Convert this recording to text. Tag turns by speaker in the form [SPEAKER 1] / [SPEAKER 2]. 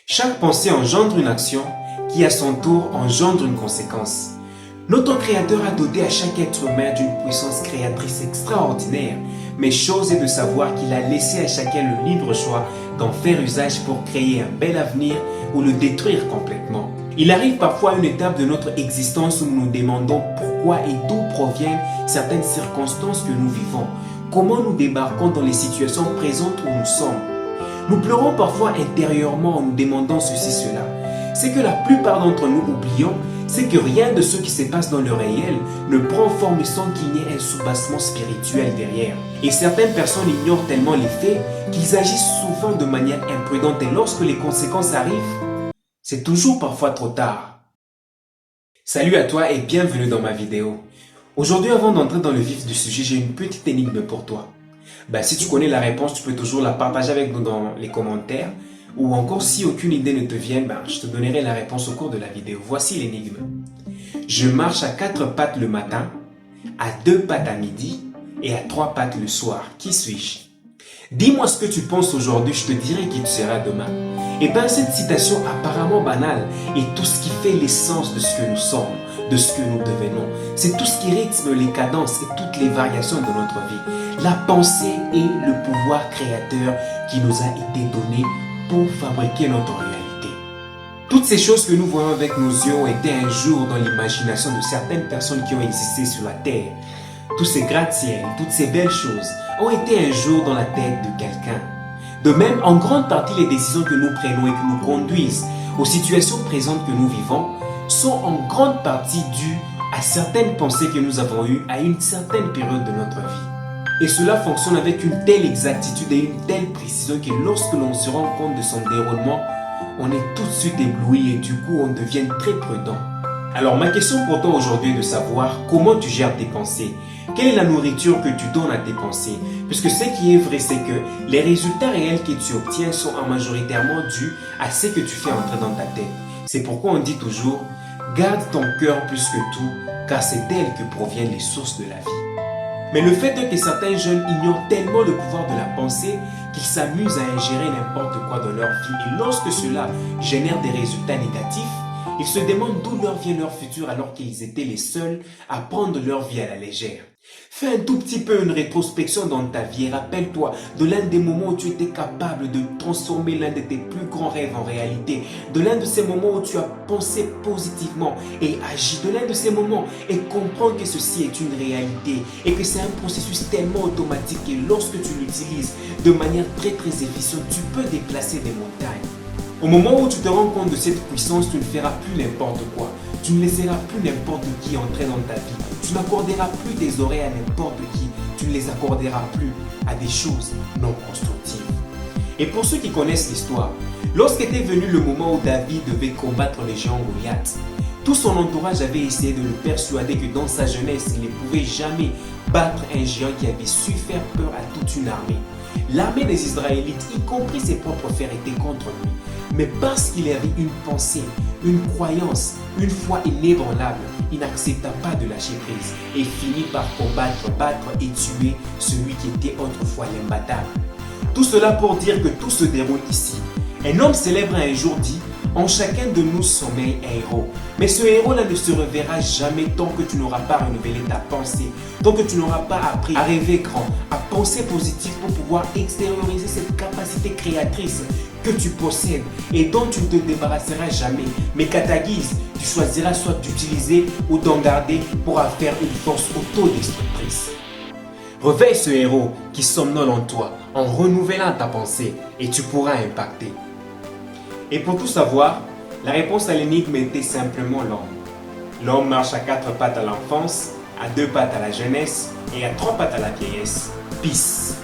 [SPEAKER 1] Chaque pensée engendre une action qui à son tour engendre une conséquence. Notre Créateur a doté à chaque être humain d'une puissance créatrice extraordinaire, mais chose est de savoir qu'il a laissé à chacun le libre choix d'en faire usage pour créer un bel avenir ou le détruire complètement. Il arrive parfois à une étape de notre existence où nous nous demandons pourquoi et d'où proviennent certaines circonstances que nous vivons, comment nous débarquons dans les situations présentes où nous sommes. Nous pleurons parfois intérieurement en nous demandant cela. C'est que la plupart d'entre nous oublions, c'est que rien de ce qui se passe dans le réel ne prend forme sans qu'il n'y ait un soubassement spirituel derrière. Et certaines personnes ignorent tellement les faits qu'ils agissent souvent de manière imprudente et lorsque les conséquences arrivent, c'est toujours parfois trop tard. Salut à toi et bienvenue dans ma vidéo. Aujourd'hui, avant d'entrer dans le vif du sujet, j'ai une petite énigme pour toi. Si tu connais la réponse, tu peux toujours la partager avec nous dans les commentaires. Ou encore, si aucune idée ne te vient, je te donnerai la réponse au cours de la vidéo. Voici l'énigme. Je marche à 4 pattes le matin, à 2 pattes à midi et à 3 pattes le soir. Qui suis-je? Dis-moi ce que tu penses aujourd'hui, je te dirai qui tu seras demain. Cette citation apparemment banale est tout ce qui fait l'essence de ce que nous sommes, de ce que nous devenons. C'est tout ce qui rythme les cadences et toutes les variations de notre vie. La pensée est le pouvoir créateur qui nous a été donné pour fabriquer notre réalité. Toutes ces choses que nous voyons avec nos yeux ont été un jour dans l'imagination de certaines personnes qui ont existé sur la terre. Tous ces gratte-ciels, toutes ces belles choses ont été un jour dans la tête de quelqu'un. De même, en grande partie, les décisions que nous prenons et qui nous conduisent aux situations présentes que nous vivons sont en grande partie dues à certaines pensées que nous avons eues à une certaine période de notre vie. Et cela fonctionne avec une telle exactitude et une telle précision que lorsque l'on se rend compte de son déroulement, on est tout de suite ébloui et du coup on devient très prudent. Alors ma question pour toi aujourd'hui est de savoir comment tu gères tes pensées. Quelle est la nourriture que tu donnes à tes pensées? Puisque ce qui est vrai, c'est que les résultats réels que tu obtiens sont majoritairement dus à ce que tu fais entrer dans ta tête. C'est pourquoi on dit toujours, garde ton cœur plus que tout, car c'est d'elle que proviennent les sources de la vie. Mais le fait est que certains jeunes ignorent tellement le pouvoir de la pensée qu'ils s'amusent à ingérer n'importe quoi dans leur vie. Et lorsque cela génère des résultats négatifs, ils se demandent d'où leur vient leur futur alors qu'ils étaient les seuls à prendre leur vie à la légère. Fais un tout petit peu une rétrospection dans ta vie et rappelle-toi de l'un des moments où tu étais capable de transformer l'un de tes plus grands rêves en réalité, de l'un de ces moments où tu as pensé positivement et agi, de l'un de ces moments et comprends que ceci est une réalité et que c'est un processus tellement automatique que lorsque tu l'utilises de manière très efficiente, tu peux déplacer des montagnes. Au moment où tu te rends compte de cette puissance, tu ne feras plus n'importe quoi. Tu ne laisseras plus n'importe qui entrer dans ta vie. Tu n'accorderas plus tes oreilles à n'importe qui. Tu ne les accorderas plus à des choses non constructives. Et pour ceux qui connaissent l'histoire, lorsqu'était venu le moment où David devait combattre les géants Goliath, tout son entourage avait essayé de le persuader que dans sa jeunesse, il ne pouvait jamais battre un géant qui avait su faire peur à toute une armée. L'armée des Israélites, y compris ses propres frères, était contre lui. Mais parce qu'il avait une pensée, une croyance, une foi inébranlable, il n'accepta pas de lâcher prise et finit par combattre, battre et tuer celui qui était autrefois l'imbattable. Tout cela pour dire que tout se déroule ici. Un homme célèbre a un jour dit: en chacun de nous sommeille un héros. Mais ce héros-là ne se reverra jamais tant que tu n'auras pas renouvelé ta pensée, tant que tu n'auras pas appris à rêver grand, à penser positif pour pouvoir extérioriser cette capacité créatrice que tu possèdes et dont tu ne te débarrasseras jamais, mais qu'à ta guise, tu choisiras soit d'utiliser ou d'en garder pour en faire une force autodestructrice. Réveille ce héros qui somnole en toi en renouvelant ta pensée et tu pourras impacter. Et pour tout savoir, la réponse à l'énigme était simplement l'homme. L'homme marche à 4 pattes à l'enfance, à 2 pattes à la jeunesse et à 3 pattes à la vieillesse. Peace.